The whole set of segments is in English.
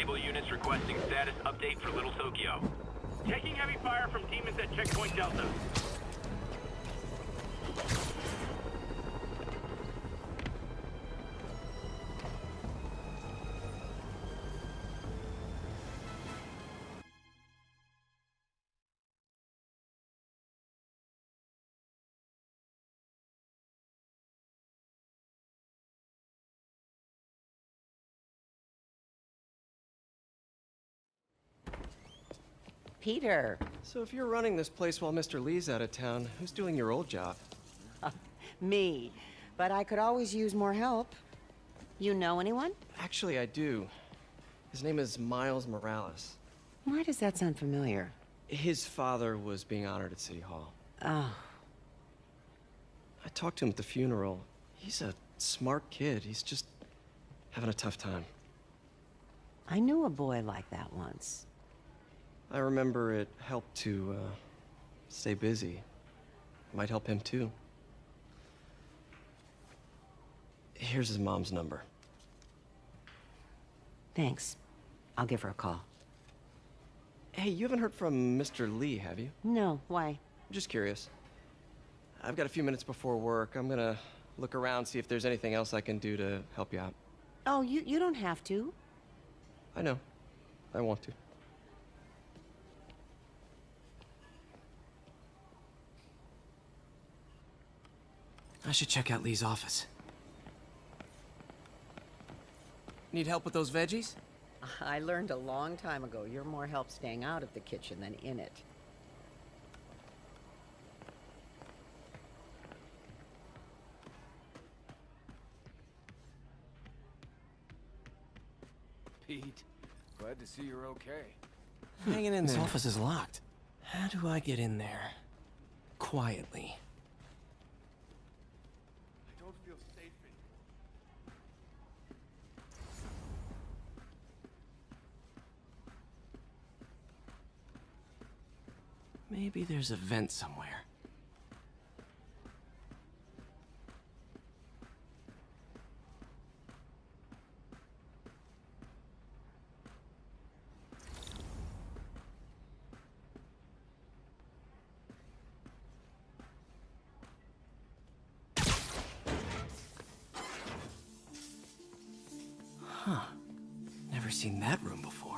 Sable units requesting status update for Little Tokyo. Taking heavy fire from demons at Checkpoint Delta. Peter. So if you're running this place while Mr. Lee's out of town, who's doing your old job? Me. But I could always use more help. You know anyone? Actually, I do. His name is Miles Morales. Why does that sound familiar? His father was being honored at City Hall. Oh. I talked to him at the funeral. He's a smart kid. He's just having a tough time. I knew a boy like that once. I remember it helped to, stay busy. Might help him, too. Here's his mom's number. Thanks. I'll give her a call. Hey, you haven't heard from Mr. Lee, have you? No, why? Just curious. I've got a few minutes before work. I'm gonna look around, see if there's anything else I can do to help you out. Oh, you don't have to. I know. I want to. I should check out Lee's office. Need help with those veggies? I learned a long time ago you're more help staying out of the kitchen than in it. Pete, glad to see you're okay. Hanging in there. This office is locked. How do I get in there? Quietly. I don't feel safe in here. Maybe there's a vent somewhere. Huh. Never seen that room before.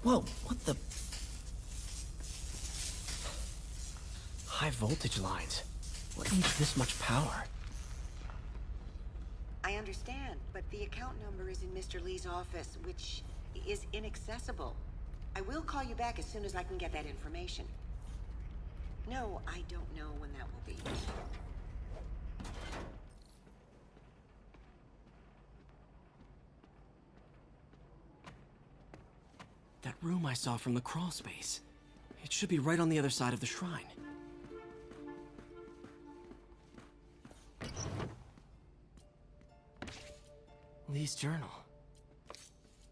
Whoa, what the? High voltage lines. What needs this much power? I understand, but the account number is in Mr. Lee's office, which is inaccessible. I will call you back as soon as I can get that information. No, I don't know when that will be. That room I saw from the crawl space. It should be right on the other side of the shrine. Lee's journal.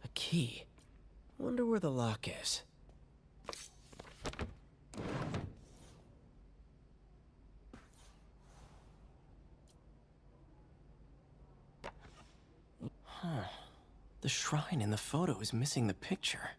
A key. Wonder where the lock is. Huh. The shrine in the photo is missing the picture.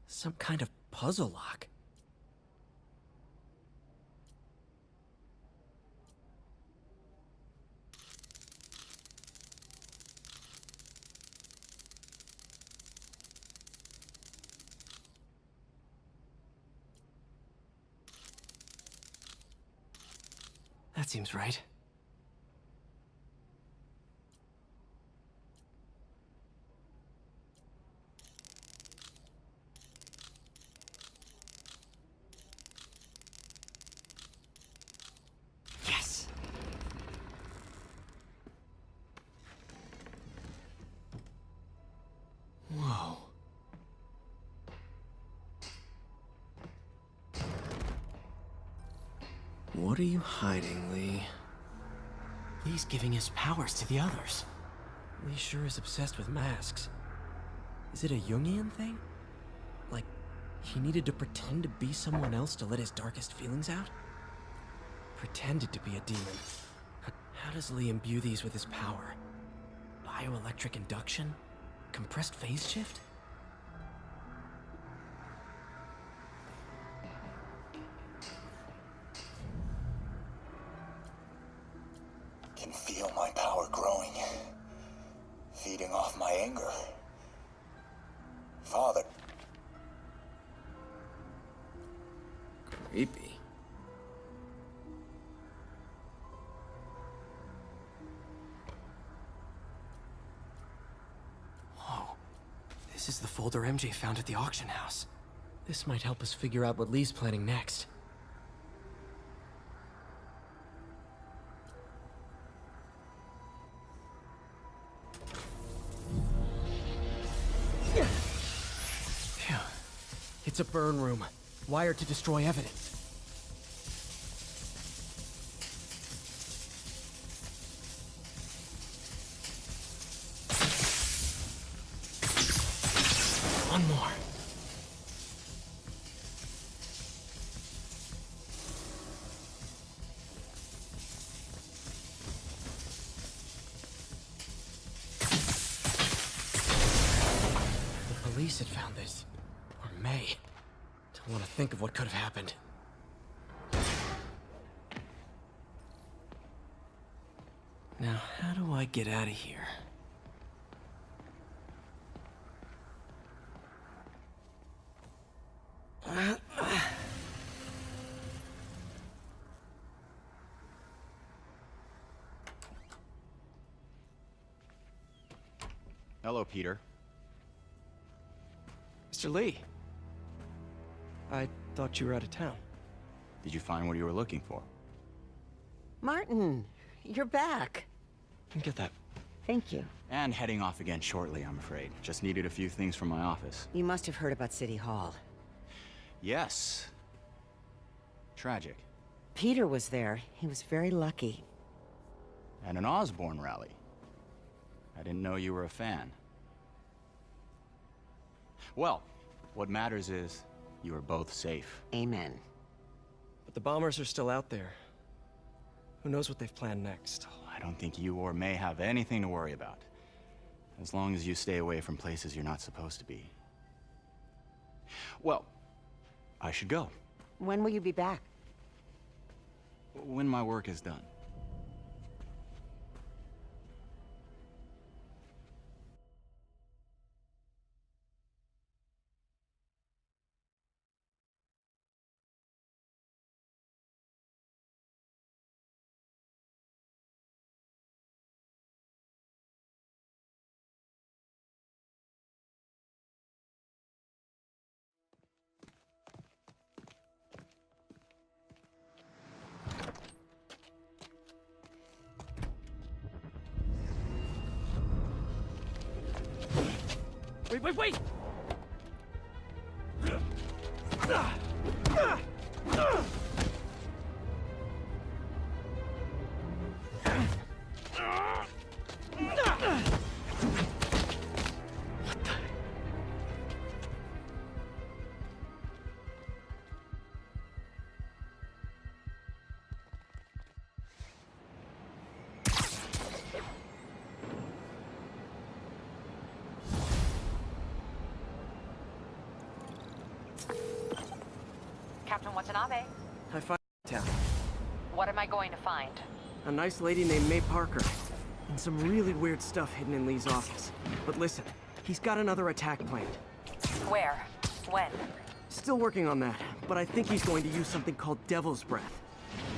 Some kind of puzzle lock. That seems right. Yes! Whoa. What are you hiding, Lee? Lee's giving his powers to the others. Lee sure is obsessed with masks. Is it a Jungian thing? Like, he needed to pretend to be someone else to let his darkest feelings out? Pretended to be a demon. How does Lee imbue these with his power? Bioelectric induction? Compressed phase shift? Can feel my power growing, feeding off my anger. Father. Creepy. Whoa. This is the folder MJ found at the auction house. This might help us figure out what Lee's planning next. Phew. It's a burn room, wired to destroy evidence. One more. The police had found this. Or may. Don't want to think of what could have happened. Now, how do I get out of here? Hello, Peter. Mr. Lee. I thought you were out of town. Did you find what you were looking for? Martin, you're back. Get that. Thank you. And heading off again shortly, I'm afraid. Just needed a few things from my office. You must have heard about City Hall. Yes. Tragic. Peter was there. He was very lucky. At an Osborne rally. I didn't know you were a fan. Well, what matters is you are both safe. Amen. But the bombers are still out there. Who knows what they've planned next? I don't think you or May have anything to worry about. As long as you stay away from places you're not supposed to be. Well, I should go. When will you be back? When my work is done. Wait! Captain Watanabe. I find town. What am I going to find? A nice lady named May Parker. And some really weird stuff hidden in Lee's office. But listen, he's got another attack planned. Where? When? Still working on that, but I think he's going to use something called Devil's Breath.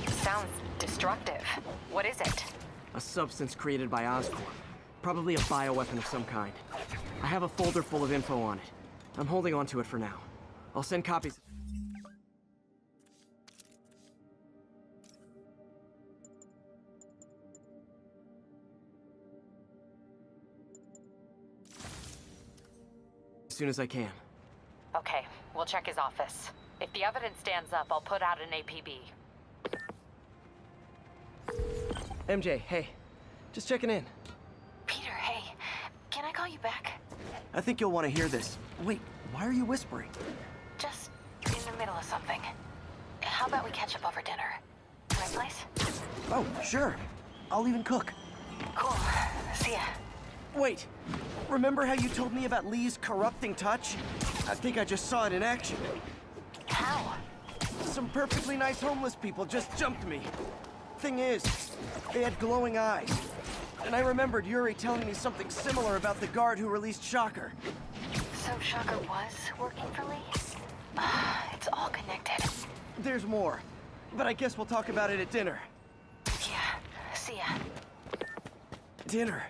Sounds destructive. What is it? A substance created by Oscorp. Probably a bioweapon of some kind. I have a folder full of info on it. I'm holding on to it for now. I'll send copies. As soon as I can. Okay, we'll check his office. If the evidence stands up, I'll put out an APB. MJ, hey. Just checking in. Peter, hey. Can I call you back? I think you'll want to hear this. Wait, why are you whispering? Just in the middle of something. How about we catch up over dinner? My place? Oh, sure. I'll even cook. Cool. See ya. Wait, remember how you told me about Lee's corrupting touch? I think I just saw it in action. How? Some perfectly nice homeless people just jumped me. Thing is, they had glowing eyes. And I remembered Yuri telling me something similar about the guard who released Shocker. So Shocker was working for Lee? It's all connected. There's more, but I guess we'll talk about it at dinner. Yeah, see ya. Dinner?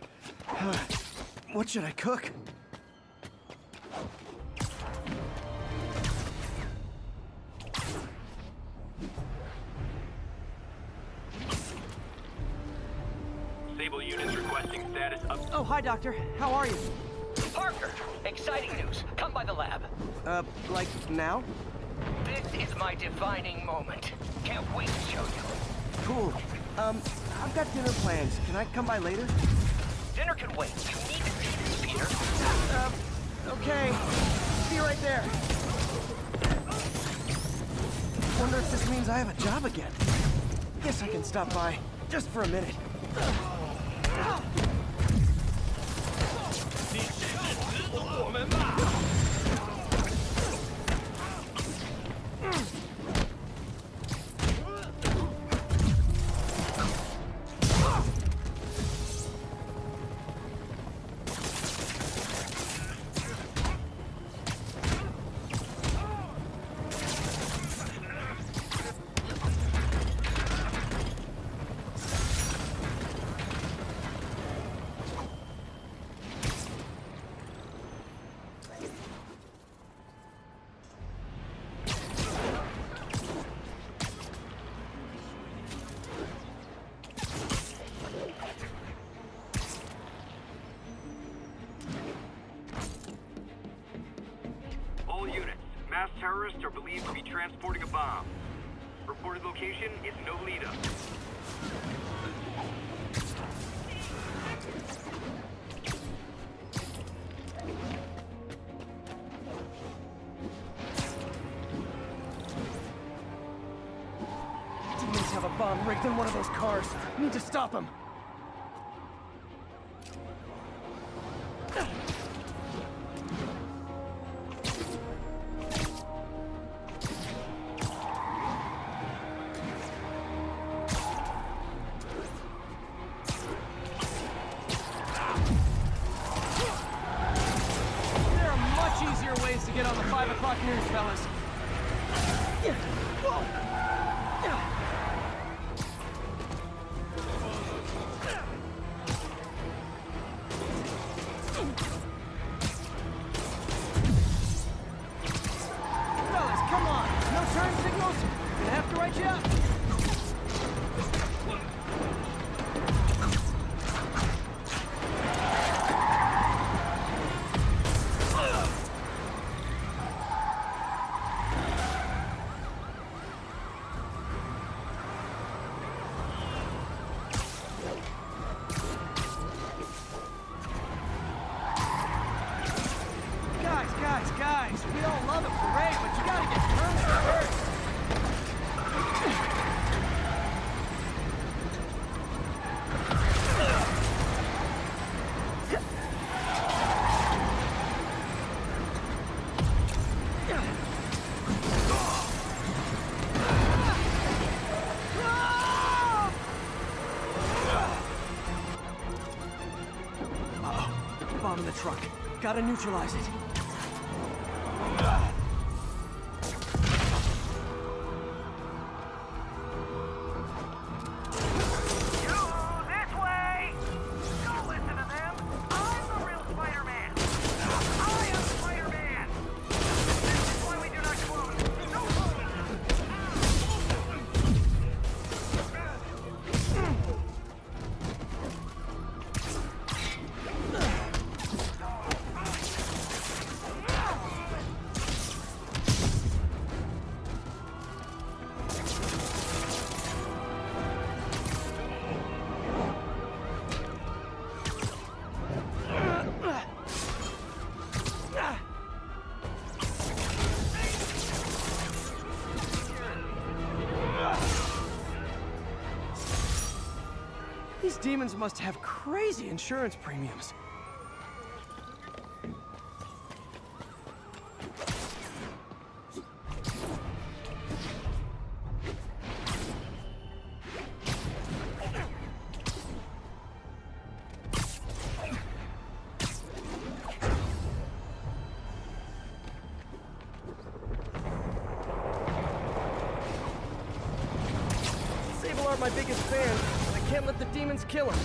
What should I cook? Sable units requesting status up. Oh, hi, Doctor. How are you? Parker, exciting news. Come by the lab. Like now? This is my defining moment. Can't wait to show you. Cool. I've got dinner plans. Can I come by later? Dinner can wait. You need to see this, Peter. Okay. See you right there. Wonder if this means I have a job again. Guess I can stop by, just for a minute. All units, mass terrorists are believed to be transporting a bomb. Reported location is Nolita. Demons have a bomb rigged in one of those cars. Need to stop them. There are much easier ways to get on the 5 o'clock news, fellas. Fellas, come on! No turn signals? Gonna have to write you up. Guys, we all love a parade, but you gotta get permits first. truck. Gotta neutralize it. This way! Don't listen to them! I'm the real Spider-Man! I am Spider-Man! This is why we do not clone! No cloning! These demons must have crazy insurance premiums. Sable aren't my biggest fan. Can't let the demons kill him.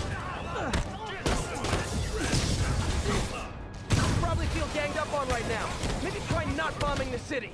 Probably feel ganged up on right now. Maybe try not bombing the city.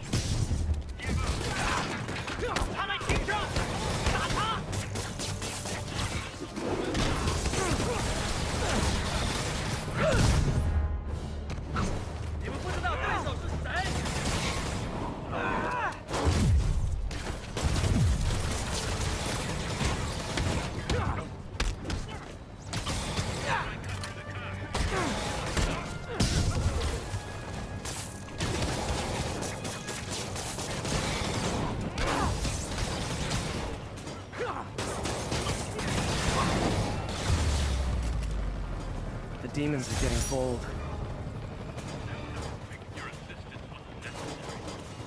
The demons are getting bold.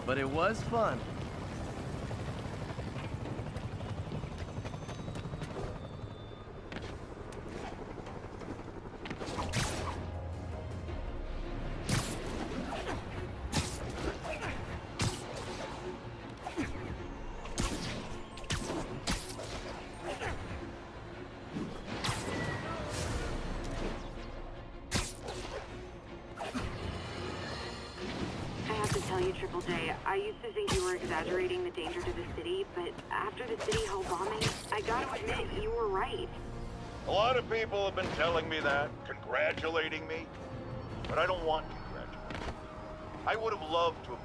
But it was fun. Tell you, Triple J, I used to think you were exaggerating the danger to the city, but after the City Hall bombing, I gotta admit, you were right. A lot of people have been telling me that, congratulating me, but I don't want congratulations. I would have loved to have.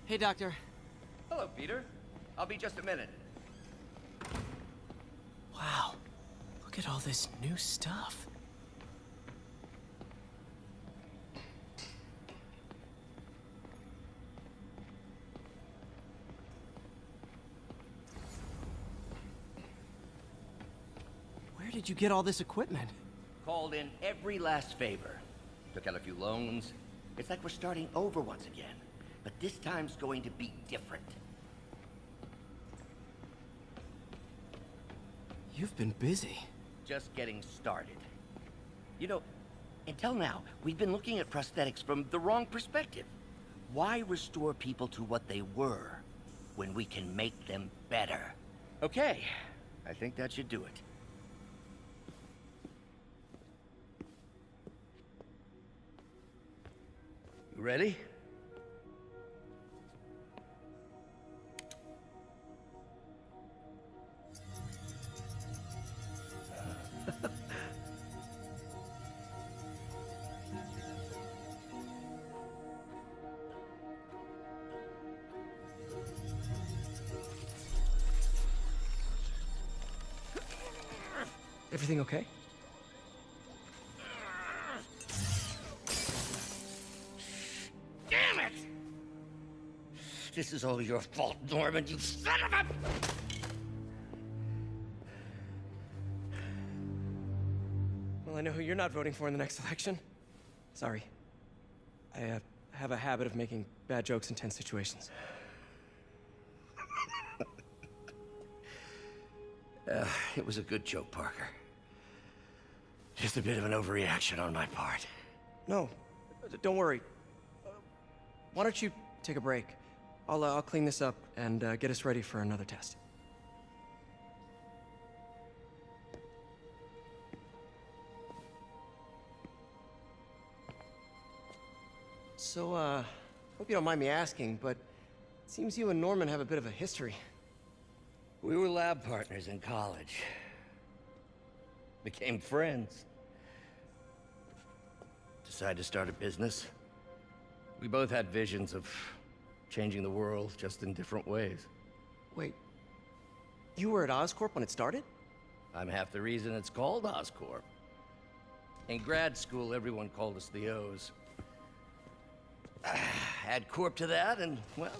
Hey, Doctor. Hello, Peter. I'll be just a minute. Wow. Look at all this new stuff. Where did you get all this equipment? Called in every last favor. Took out a few loans. It's like we're starting over once again. But this time's going to be different. You've been busy. Just getting started. You know, until now, we've been looking at prosthetics from the wrong perspective. Why restore people to what they were when we can make them better? Okay, I think that should do it. You ready? Everything okay? This is all your fault, Norman, you son of a... Well, I know who you're not voting for in the next election. Sorry. I have a habit of making bad jokes in tense situations. It was a good joke, Parker. Just a bit of an overreaction on my part. No, don't worry. Why don't you take a break? I'll clean this up and get us ready for another test. So, hope you don't mind me asking, but it seems you and Norman have a bit of a history. We were lab partners in college. Became friends. Decided to start a business. We both had visions of changing the world, just in different ways. Wait, you were at Oscorp when it started? I'm half the reason it's called Oscorp. In grad school, everyone called us the O's. Add Corp to that, and, well,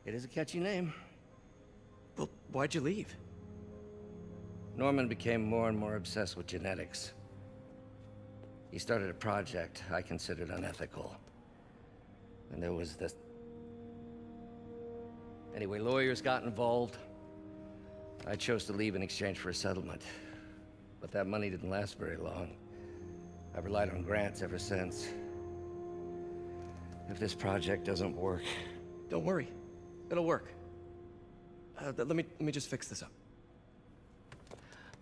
it is a catchy name. Well, why'd you leave? Norman became more and more obsessed with genetics. He started a project I considered unethical. And there was this... Anyway, lawyers got involved. I chose to leave in exchange for a settlement. But that money didn't last very long. I've relied on grants ever since. If this project doesn't work... Don't worry. It'll work. Let me just fix this up.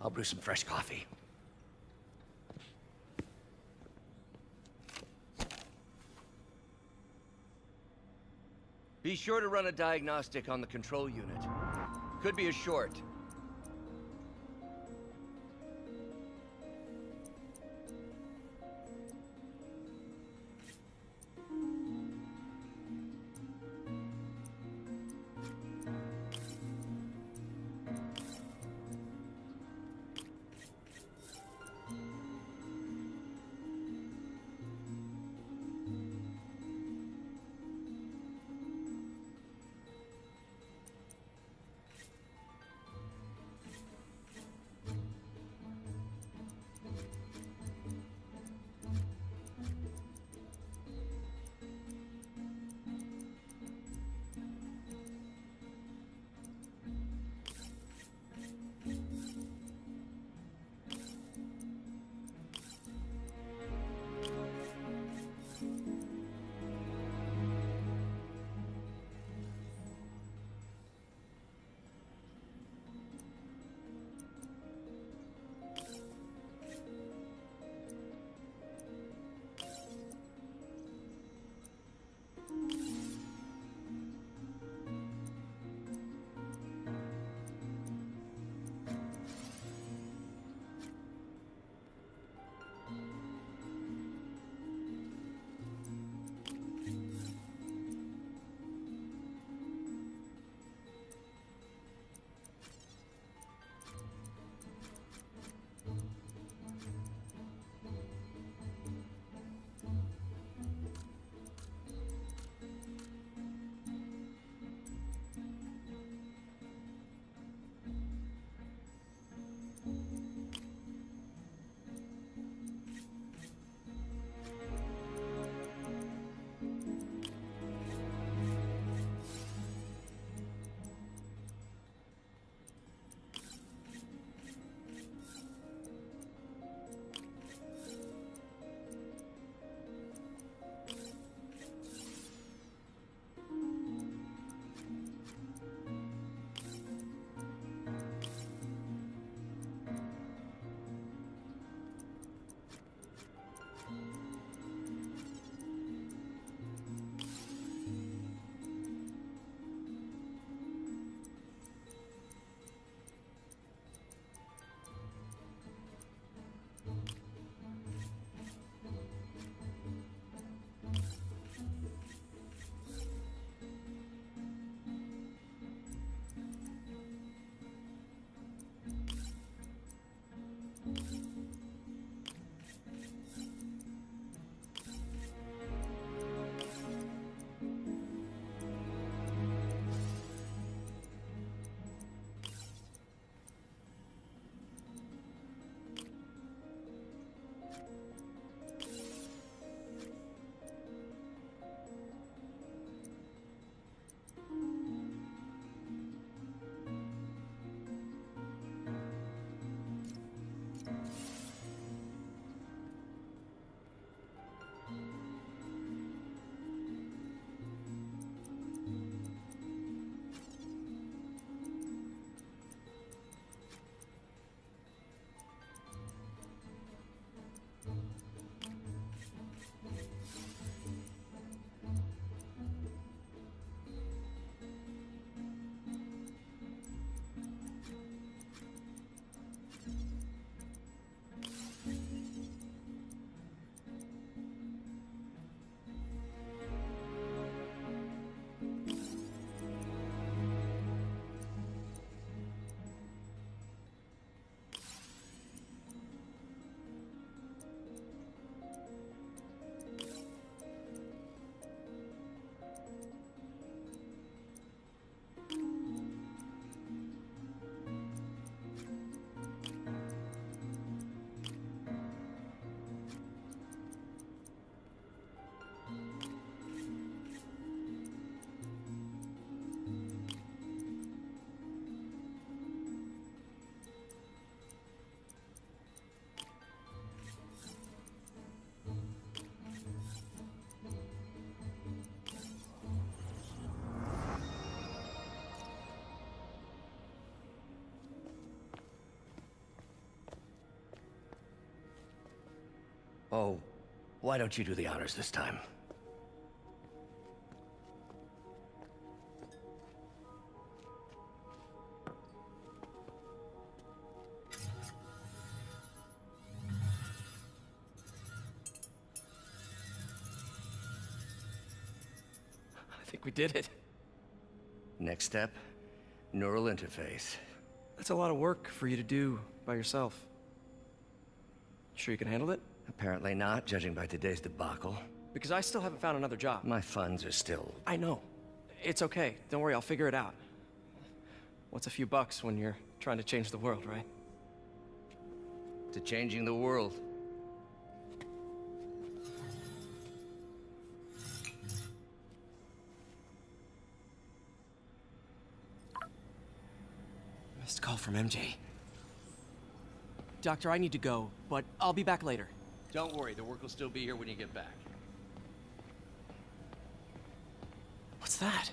I'll brew some fresh coffee. Be sure to run a diagnostic on the control unit. Could be a short. Oh, why don't you do the honors this time? I think we did it. Next step, neural interface. That's a lot of work for you to do by yourself. Sure you can handle it? Apparently not, judging by today's debacle. Because I still haven't found another job. My funds are still... I know. It's okay. Don't worry, I'll figure it out. What's a few bucks when you're trying to change the world, right? to changing the world. Missed call from MJ. Doctor, I need to go, but I'll be back later. Don't worry, the work will still be here when you get back. What's that?